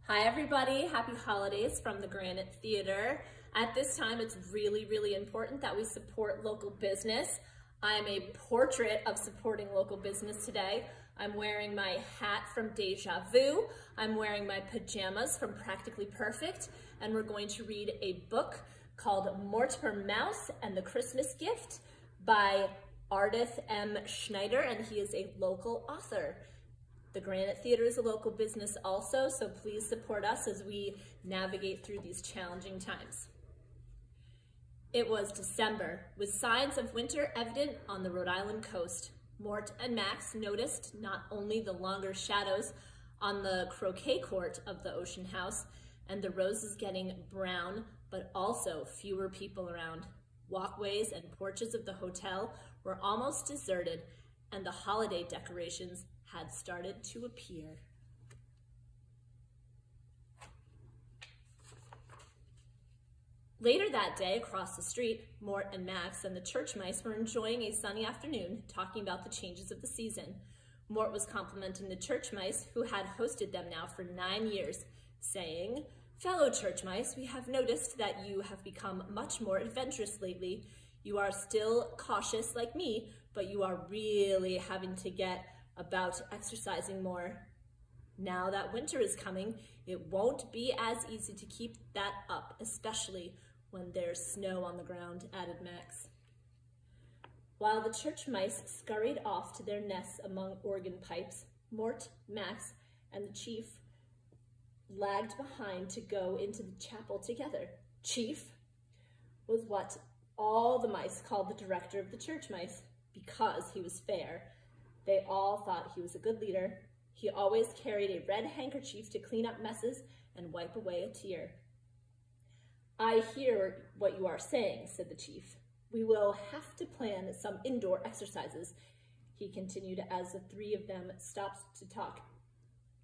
Hi everybody, happy holidays from the Granite Theater. At this time, it's really important that we support local business. I'm a portrait of supporting local business today. I'm wearing my hat from Deja Vu. I'm wearing my pajamas from Practically Perfect, and we're going to read a book called Mortimer Mouse and the Christmas Gift by Ardith M. Schneider, and he is a local author. The Granite Theater is a local business also, so please support us as we navigate through these challenging times. It was December, with signs of winter evident on the Rhode Island coast. Mort and Max noticed not only the longer shadows on the croquet court of the Ocean House and the roses getting brown, but also fewer people around. Walkways and porches of the hotel were almost deserted, and the holiday decorations had started to appear. Later that day, across the street, Mort and Max and the church mice were enjoying a sunny afternoon, talking about the changes of the season. Mort was complimenting the church mice, who had hosted them now for 9 years, saying, "Fellow church mice, we have noticed that you have become much more adventurous lately. You are still cautious like me, but you are really having to get about exercising more. Now that winter is coming, it won't be as easy to keep that up, especially when there's snow on the ground," added Max. While the church mice scurried off to their nests among organ pipes, Mort, Max, and the chief lagged behind to go into the chapel together. Chief was what all the mice called the director of the church mice, because he was fair. They all thought he was a good leader. He always carried a red handkerchief to clean up messes and wipe away a tear. "I hear what you are saying," said the chief. "We will have to plan some indoor exercises," he continued as the three of them stopped to talk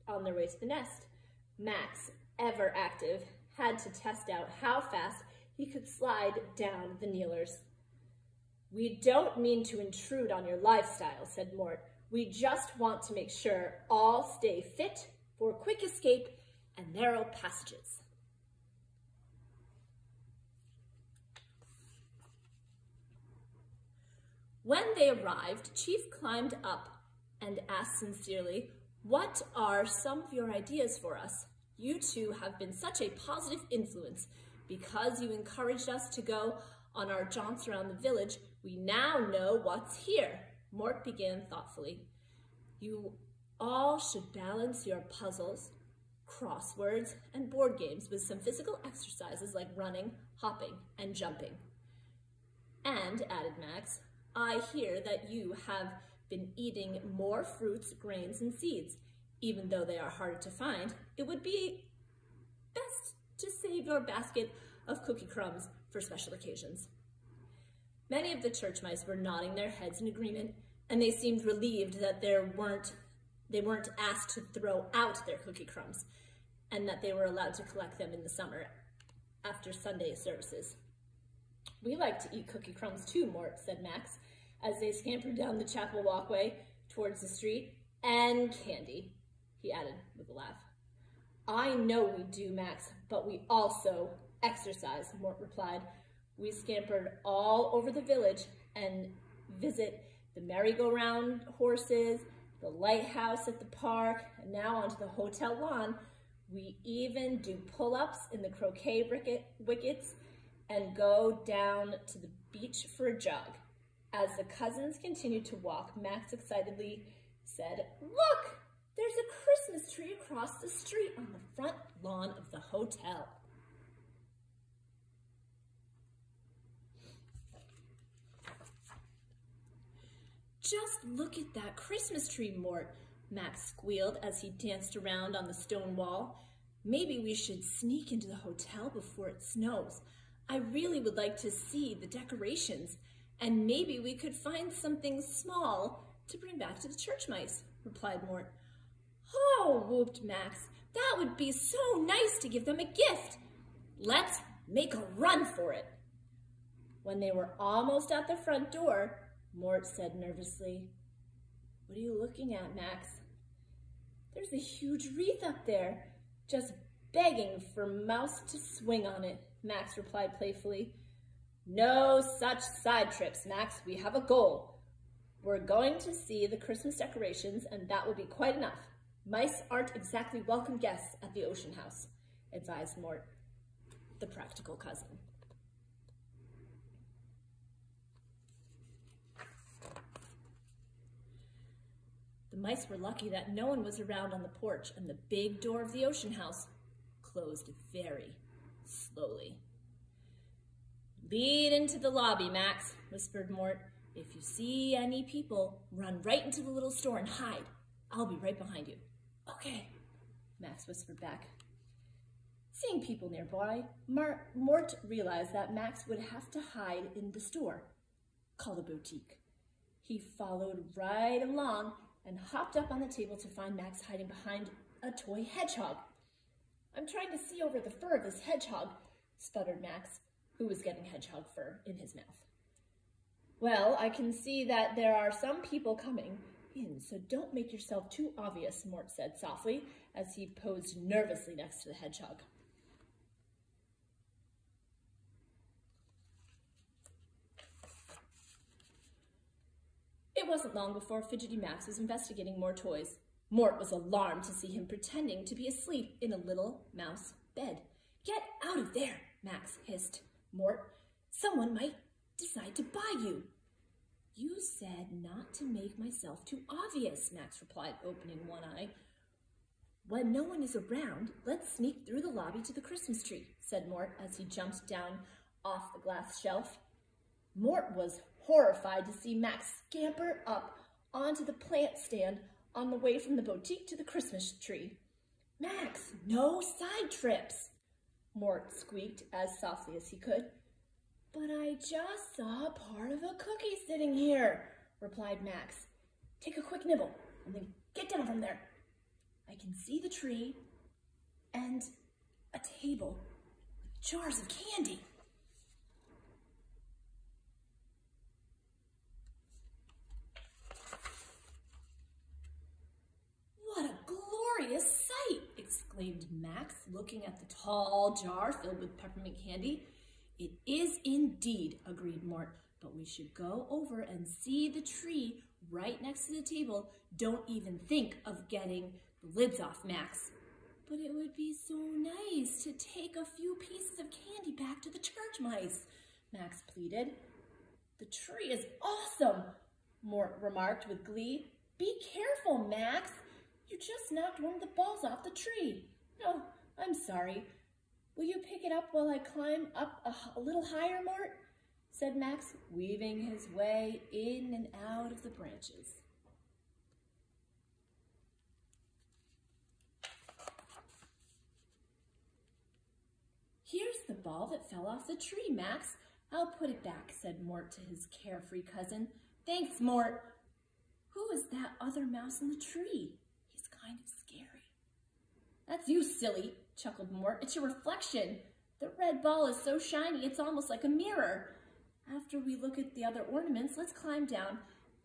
on their way to the nest. Max, ever active, had to test out how fast he could slide down the kneelers. "We don't mean to intrude on your lifestyle," said Mort. "We just want to make sure all stay fit for quick escape and narrow passages." When they arrived, Chief climbed up and asked sincerely, "What are some of your ideas for us? You two have been such a positive influence. Because you encouraged us to go on our jaunts around the village, we now know what's here." Mort began thoughtfully. "You all should balance your puzzles, crosswords, and board games with some physical exercises like running, hopping, and jumping. And," added Max, "I hear that you have been eating more fruits, grains, and seeds. Even though they are harder to find, it would be best to save your basket of cookie crumbs for special occasions." Many of the church mice were nodding their heads in agreement, and they seemed relieved that they weren't asked to throw out their cookie crumbs, and that they were allowed to collect them in the summer after Sunday services. "We like to eat cookie crumbs too, Mort," said Max, as they scampered down the chapel walkway towards the street. "And candy," he added with a laugh. "I know we do, Max, but we also exercise," Mort replied. "We scampered all over the village and visit the merry-go-round horses, the lighthouse at the park, and now onto the hotel lawn. We even do pull-ups in the croquet wickets and go down to the beach for a jog." As the cousins continued to walk, Max excitedly said, "Look! There's a Christmas tree across the street on the front lawn of the hotel." "Just look at that Christmas tree, Mort," Max squealed as he danced around on the stone wall. "Maybe we should sneak into the hotel before it snows. I really would like to see the decorations, and maybe we could find something small to bring back to the church mice," replied Mort. "Oh," whooped Max, "that would be so nice to give them a gift. Let's make a run for it." When they were almost at the front door, Mort said nervously, "What are you looking at, Max?" "There's a huge wreath up there, just begging for Mouse to swing on it, Max replied playfully. No such side trips, Max. We have a goal. We're going to see the Christmas decorations, and that will be quite enough. Mice aren't exactly welcome guests at the Ocean House, advised Mort, the practical cousin. The mice were lucky that no one was around on the porch, and the big door of the Ocean House closed very slowly. Lead into the lobby, Max, whispered Mort. If you see any people, run right into the little store and hide. I'll be right behind you. Okay, Max whispered back. Seeing people nearby, Mort realized that Max would have to hide in the store, called a boutique. He followed right along and hopped up on the table to find Max hiding behind a toy hedgehog. I'm trying to see over the fur of this hedgehog, stuttered Max, who was getting hedgehog fur in his mouth. Well, I can see that there are some people coming in, so don't make yourself too obvious, Mort said softly, as he posed nervously next to the hedgehog. It wasn't long before Fidgety Max was investigating more toys. Mort was alarmed to see him pretending to be asleep in a little mouse bed. Get out of there, Max hissed. Mort, someone might decide to buy you. You said not to make myself too obvious, Max replied, opening one eye. When no one is around, let's sneak through the lobby to the Christmas tree, said Mort as he jumped down off the glass shelf. Mort was horrified to see Max scamper up onto the plant stand on the way from the boutique to the Christmas tree. Max, no side trips, Mort squeaked as softly as he could. But I just saw part of a cookie sitting here, replied Max. Take a quick nibble and then get down from there. I can see the tree and a table with jars of candy. What a glorious sight, exclaimed Max, looking at the tall jar filled with peppermint candy. It is indeed, agreed Mort, but we should go over and see the tree right next to the table. Don't even think of getting the lids off, Max. But it would be so nice to take a few pieces of candy back to the church mice, Max pleaded. The tree is awesome, Mort remarked with glee. Be careful, Max. You just knocked one of the balls off the tree. Oh, I'm sorry. Will you pick it up while I climb up a little higher, Mort? Said Max, weaving his way in and out of the branches. Here's the ball that fell off the tree, Max. I'll put it back, said Mort to his carefree cousin. Thanks, Mort. Who is that other mouse in the tree? He's kind of scary. That's you, silly, chuckled Mort. It's your reflection. The red ball is so shiny, it's almost like a mirror. After we look at the other ornaments, let's climb down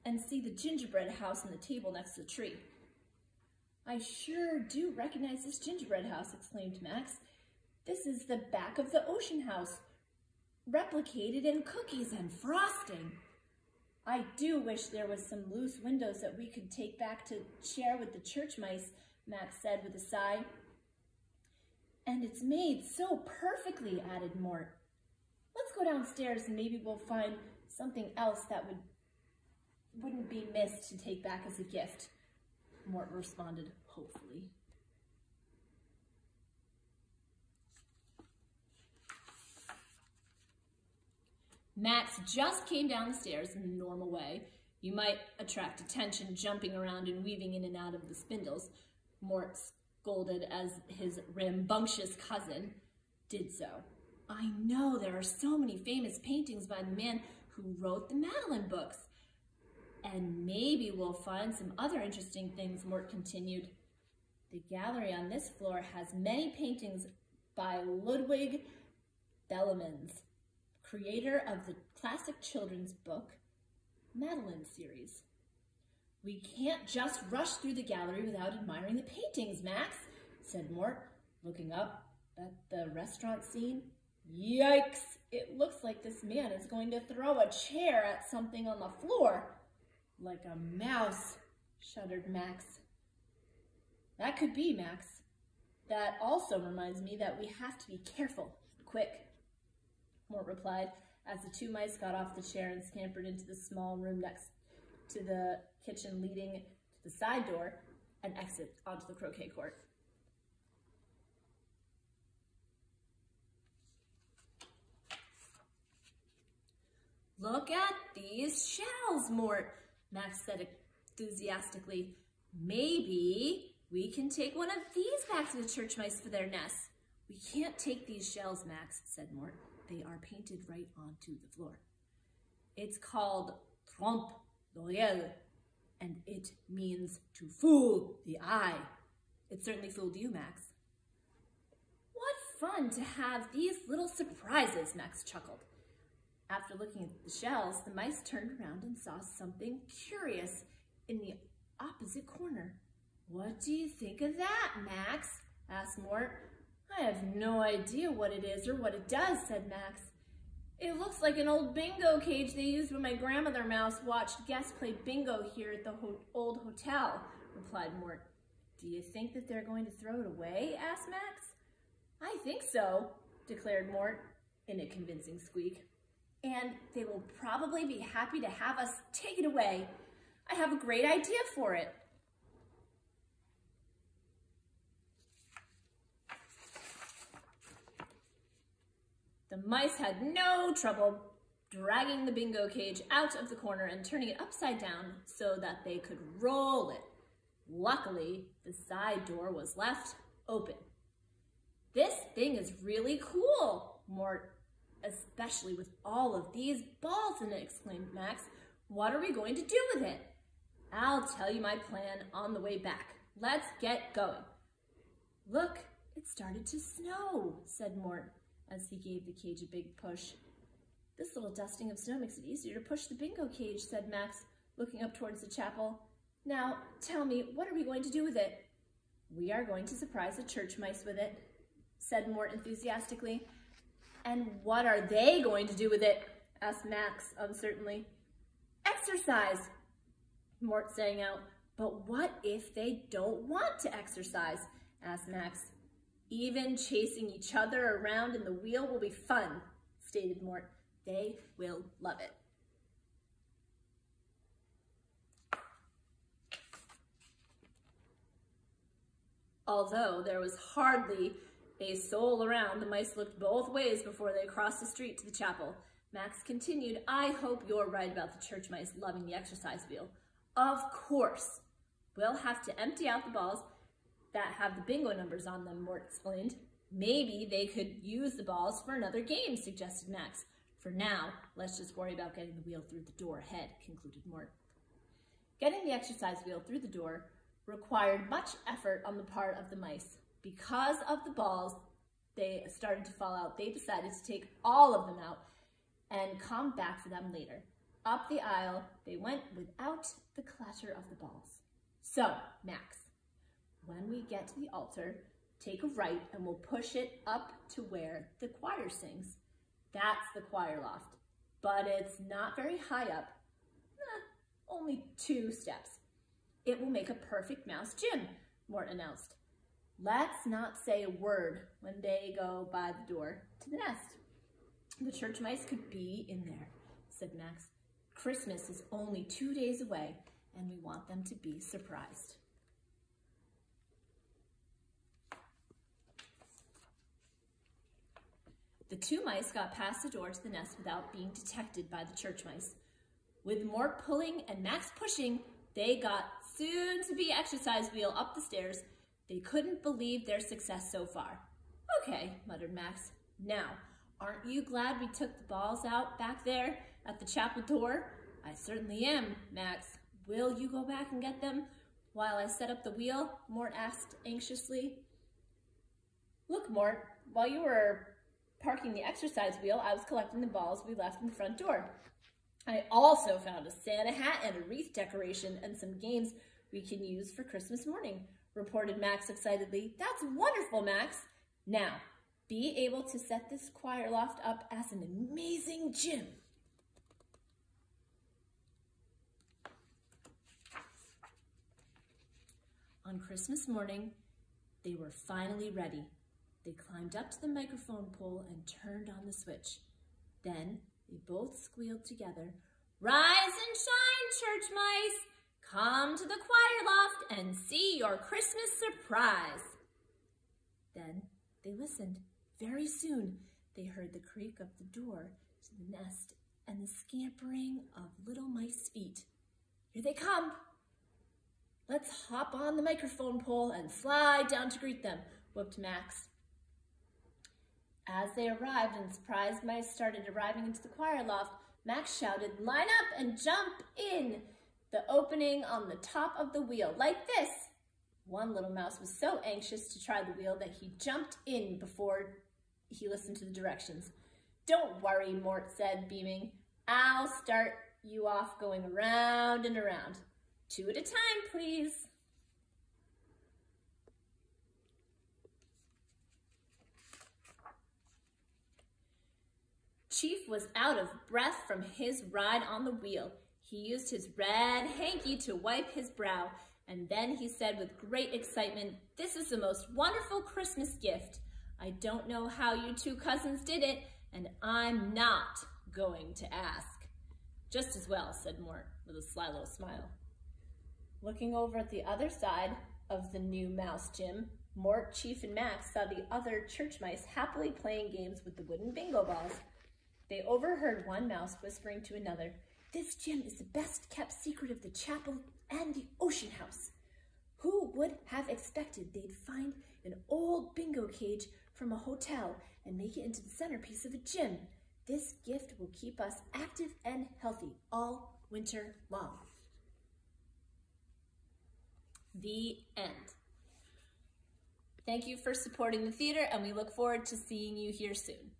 and see the gingerbread house and the table next to the tree. I sure do recognize this gingerbread house, exclaimed Max. This is the back of the Ocean House, replicated in cookies and frosting. I do wish there was some loose windows that we could take back to share with the church mice, Max said with a sigh. And it's made so perfectly, added Mort. Let's go downstairs and maybe we'll find something else that wouldn't be missed to take back as a gift, Mort responded hopefully. Max just came down the stairs in the normal way. You might attract attention jumping around and weaving in and out of the spindles, Mort scolded as his rambunctious cousin did so. I know there are so many famous paintings by the man who wrote the Madeline books. And maybe we'll find some other interesting things, Mort continued. The gallery on this floor has many paintings by Ludwig Bellemans, creator of the classic children's book, Madeline series. We can't just rush through the gallery without admiring the paintings, Max, said Mort. Looking up at the restaurant scene, yikes! It looks like this man is going to throw a chair at something on the floor. Like a mouse, shuddered Max. That could be, Max. That also reminds me that we have to be careful. Quick, Mort replied, as the two mice got off the chair and scampered into the small room next to the kitchen leading to the side door and exit onto the croquet court. Look at these shells, Mort, Max said enthusiastically. Maybe we can take one of these back to the church mice for their nests. We can't take these shells, Max, said Mort. They are painted right onto the floor. It's called trompe l'oeil, and it means to fool the eye. It certainly fooled you, Max. What fun to have these little surprises, Max chuckled. After looking at the shells, the mice turned around and saw something curious in the opposite corner. What do you think of that, Max? Asked Mort. I have no idea what it is or what it does, said Max. It looks like an old bingo cage they used when my grandmother mouse watched guests play bingo here at the old hotel, replied Mort. Do you think that they're going to throw it away? Asked Max. I think so, declared Mort in a convincing squeak. And they will probably be happy to have us take it away. I have a great idea for it. The mice had no trouble dragging the bingo cage out of the corner and turning it upside down so that they could roll it. Luckily, the side door was left open. This thing is really cool, Mort, especially with all of these balls in it, exclaimed Max. What are we going to do with it? I'll tell you my plan on the way back. Let's get going. Look, it started to snow, said Mort, as he gave the cage a big push. This little dusting of snow makes it easier to push the bingo cage, said Max, looking up towards the chapel. Now, tell me, what are we going to do with it? We are going to surprise the church mice with it, said Mort enthusiastically. And what are they going to do with it? Asked Max uncertainly. Exercise, Mort sang out. But what if they don't want to exercise? Asked Max. Even chasing each other around in the wheel will be fun, stated Mort. They will love it. Although there was hardly a soul around, the mice looked both ways before they crossed the street to the chapel. Max continued, I hope you're right about the church mice loving the exercise wheel. Of course. We'll have to empty out the balls that have the bingo numbers on them, Mort explained. Maybe they could use the balls for another game, suggested Max. For now, let's just worry about getting the wheel through the door ahead, concluded Mort. Getting the exercise wheel through the door required much effort on the part of the mice. Because of the balls, they started to fall out. They decided to take all of them out and come back for them later. Up the aisle, they went without the clatter of the balls. So, Max, when we get to the altar, take a right and we'll push it up to where the choir sings. That's the choir loft, but it's not very high up, only 2 steps. It will make a perfect mouse gym, Mort announced. Let's not say a word when they go by the door to the nest. The church mice could be in there, said Max. Christmas is only 2 days away, and we want them to be surprised. The 2 mice got past the door to the nest without being detected by the church mice. With Mort pulling and Max pushing, they got soon-to-be exercise wheel up the stairs. They couldn't believe their success so far. Okay, muttered Max. Now, aren't you glad we took the balls out back there at the chapel door? I certainly am, Max. Will you go back and get them while I set up the wheel? Mort asked anxiously. Look, Mort, while you were parking the exercise wheel, I was collecting the balls we left in the front door. I also found a Santa hat and a wreath decoration and some games we can use for Christmas morning, reported Max excitedly. That's wonderful, Max. Now, be able to set this choir loft up as an amazing gym. On Christmas morning, they were finally ready. They climbed up to the microphone pole and turned on the switch. Then they both squealed together, "Rise and shine, church mice! Come to the choir loft and see your Christmas surprise." Then they listened. Very soon, they heard the creak of the door to the nest and the scampering of little mice feet. "Here they come. Let's hop on the microphone pole and slide down to greet them," whooped Max. As they arrived and surprised mice started arriving into the choir loft, Max shouted, "Line up and jump in the opening on the top of the wheel, like this." One little mouse was so anxious to try the wheel that he jumped in before he listened to the directions. "Don't worry," Mort said, beaming. "I'll start you off going around and around. 2 at a time, please." Chief was out of breath from his ride on the wheel. He used his red hanky to wipe his brow, and then he said with great excitement, "This is the most wonderful Christmas gift. I don't know how you two cousins did it, and I'm not going to ask." "Just as well," said Mort with a sly little smile. Looking over at the other side of the new mouse gym, Mort, Chief, and Max saw the other church mice happily playing games with the wooden bingo balls. They overheard one mouse whispering to another, "This gym is the best kept secret of the chapel and the ocean house. Who would have expected they'd find an old bingo cage from a hotel and make it into the centerpiece of a gym? This gift will keep us active and healthy all winter long." The end. Thank you for supporting the theater, and we look forward to seeing you here soon.